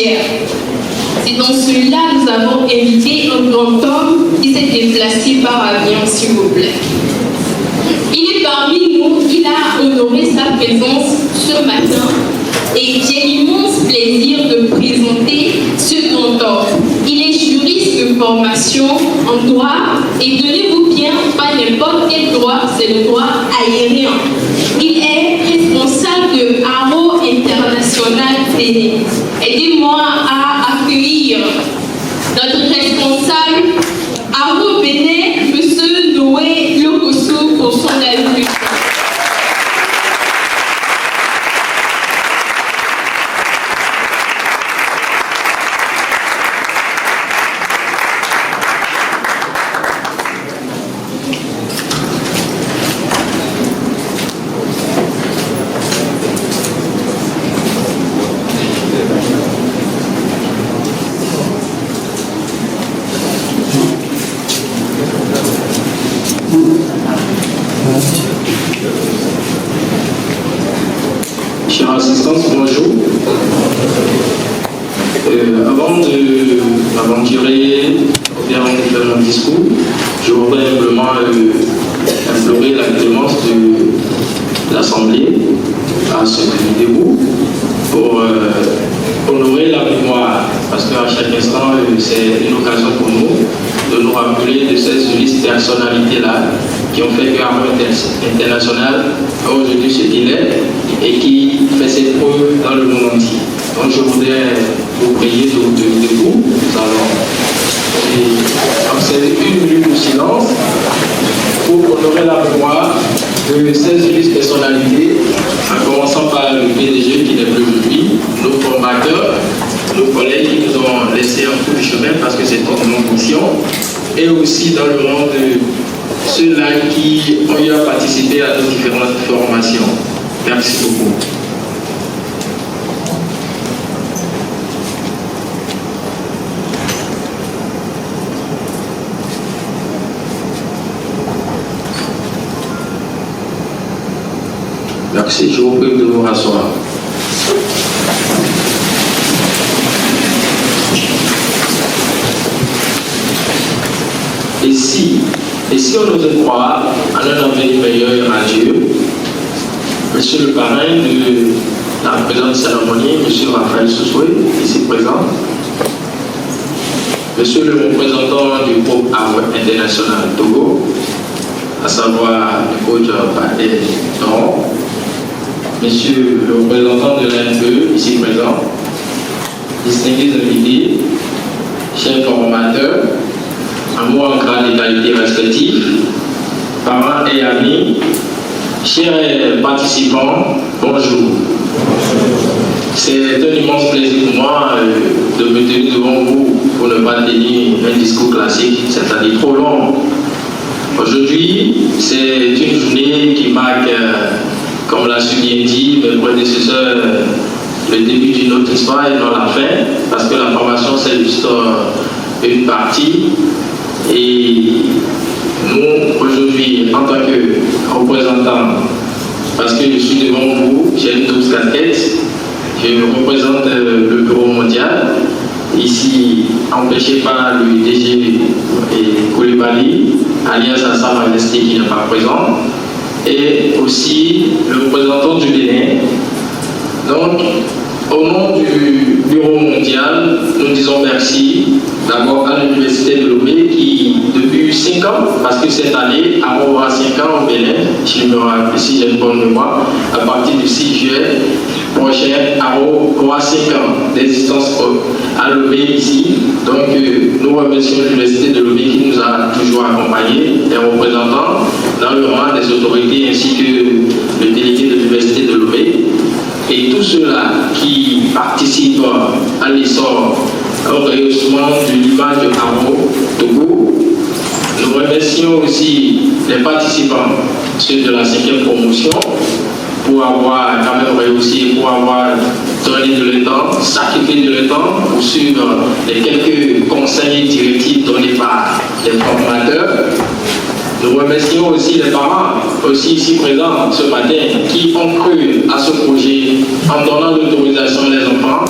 hier. C'est dans celui-là que nous avons invité un grand homme qui s'est déplacé par avion, s'il vous plaît. Il est parmi nous, il a honoré sa présence ce matin et j'ai l'immense plaisir de présenter ce grand homme. Il est juriste de formation en droit et tenez-vous bien, pas n'importe quel droit, c'est le droit aérien. Il est responsable de Haro International Télé. Aidez-moi à accueillir notre responsable Haro Bénin, M. Noé Lokoso, pour son avis. Chère assistance, bonjour. Avant de m'aventurer ou bien de faire mon discours, je voudrais simplement implorer la clémence de l'Assemblée à ce debout pour honorer la mémoire, parce qu'à chaque instant, c'est une occasion pour nous de nous rappeler de ces illustres personnalités-là qui ont fait que Haro International a aujourd'hui ce qu'il est et qui fait ses preuves dans le monde entier. Donc je voudrais vous prier de vous tenir debout. Nous allons observer une minute de silence pour honorer la mémoire de ces illustres personnalités, en commençant par le PDG qui n'est plus aujourd'hui, nos formateurs, nos collègues qui nous ont laissé un peu de chemin parce que c'est notre mission, et aussi dans le monde ceux-là qui ont eu à participer à nos différentes formations. Merci beaucoup. Merci, je vous prie de vous rasseoir. Et si on ose croire en un avenir meilleur à Dieu, Monsieur le parrain de la présente cérémonie, Monsieur Raphaël Sousoué, ici présent, Monsieur le représentant du groupe Haro International Togo, à savoir le coach Badé Don, Monsieur le représentant de l'ANPE, ici présent, distingués invités, chers formateurs, amour en grade et qualité respectifs, parents et amis, chers participants, bonjour. C'est un immense plaisir pour moi de me tenir devant vous pour ne pas tenir un discours classique, c'est-à-dire trop long. Aujourd'hui, c'est une journée qui marque, comme l'a si bien dit mes prédécesseurs, le début d'une autre histoire et non la fin, parce que la formation c'est juste une partie. Et nous, aujourd'hui, en tant que représentants, parce que je suis devant vous, j'ai une double casquette, je représente le bureau mondial, ici empêché par le DG et Koulibaly, alias à Sa Majesté qui n'est pas présent, et aussi le représentant du Bénin. Donc, au nom du bureau mondial, nous disons merci d'abord à l'Université de Lomé qui, depuis 5 ans, parce que cette année, Haro aura 5 ans au Bénin, si j'ai une bonne mémoire, à partir du 6 juillet prochain, Haro aura 5 ans d'existence à Lomé ici. Donc, nous remercions l'Université de Lomé qui nous a toujours accompagnés, les représentants dans le rang des autorités ainsi que le délégué de l'Université de Lomé. Et tous ceux-là qui participent à l'essor, au rehaussement de l'image de Haro Togo. Nous remercions aussi les participants, ceux de la 5e promotion, pour avoir quand même réussi, pour avoir donné de leur temps, sacrifié de leur temps pour suivre les quelques conseils et directives donnés par les formateurs. Nous remercions aussi les parents, aussi ici présents ce matin, qui ont cru à ce projet en donnant l'autorisation à les enfants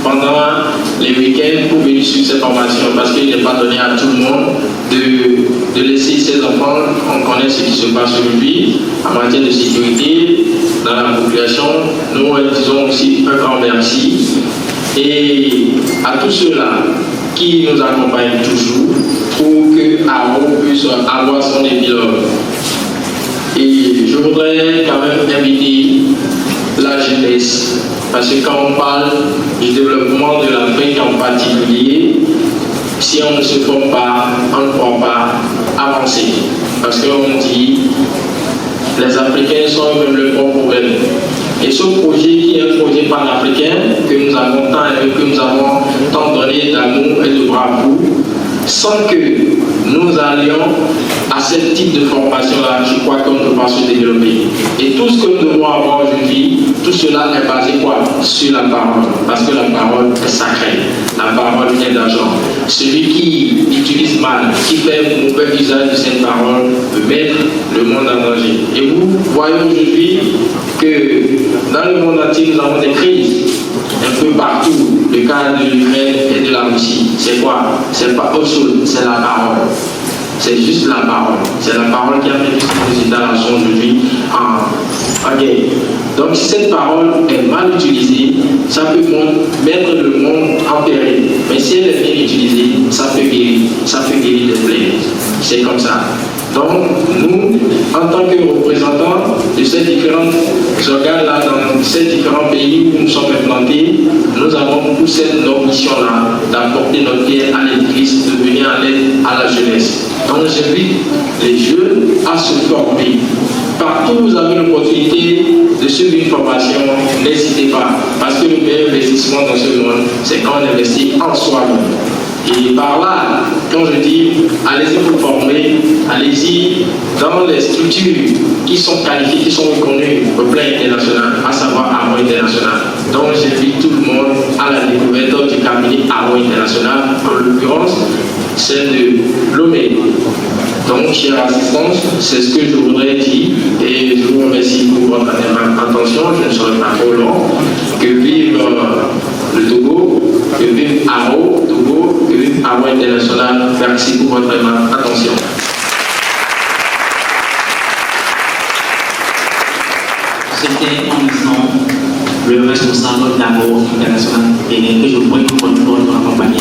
pendant les week-ends pour venir sur cette formation parce qu'il n'est pas donné à tout le monde de laisser ses enfants. On connaît ce qui se passe aujourd'hui en matière de sécurité dans la population. Nous disons aussi un grand merci. Et à tous ceux-là qui nous accompagnent toujours pour que Aro puisse avoir son épilogue. Et je voudrais quand même inviter la jeunesse, parce que quand on parle du développement de l'Afrique en particulier, si on ne se forme pas, on ne pourra pas avancer. Parce qu'on dit, les Africains sont eux-mêmes le bon problème. Et ce projet qui est un projet panafricain, que nous avons tant aimé, que nous avons tant donné d'amour et de bravoure, sans que nous allions à ce type de formation-là, je crois qu'on ne peut pas se développer. Et tout ce que nous devons avoir aujourd'hui, tout cela est basé quoi? Sur la parole. Parce que la parole est sacrée. La parole est d'argent. Celui qui utilise mal, qui fait mauvais usage de cette parole, peut mettre le monde en danger. Et vous voyez aujourd'hui que dans le monde entier, nous avons des crises. Un peu partout, le cas de l'Ukraine et de la Russie. C'est quoi? C'est pas autre chose, c'est la parole. C'est juste la parole. C'est la parole qui a fait que le président là aujourd'hui en guerre. Donc si cette parole est mal utilisée, ça peut mettre le monde en péril. Mais si elle est bien utilisée, ça peut guérir les plaies. C'est comme ça. Donc, nous, en tant que représentants de ces différents organes-là, dans ces différents pays où nous sommes implantés, nous avons pour cette mission-là d'apporter notre pierre à l'église, de venir en aide à la jeunesse. Donc, j'invite les jeunes à se former. Partout où vous avez l'opportunité de suivre une formation, n'hésitez pas. Parce que le meilleur investissement dans ce monde, c'est quand on investit en soi-même. Et par là, quand je dis, allez-y vous former, allez-y dans les structures qui sont qualifiées, qui sont reconnues au plan international, à savoir Aro International. Donc j'invite tout le monde à la découverte du cabinet Aro International, en l'occurrence celle de Lomé. Donc, chère assistance, c'est ce que je voudrais dire et je vous remercie pour votre attention. Je ne serai pas trop long. Que vive le Togo, que vive Aro Togo, que vive Aro International. Merci pour votre attention. C'était en disant le responsable d'Aro International et que je prie pour votre accompagnement.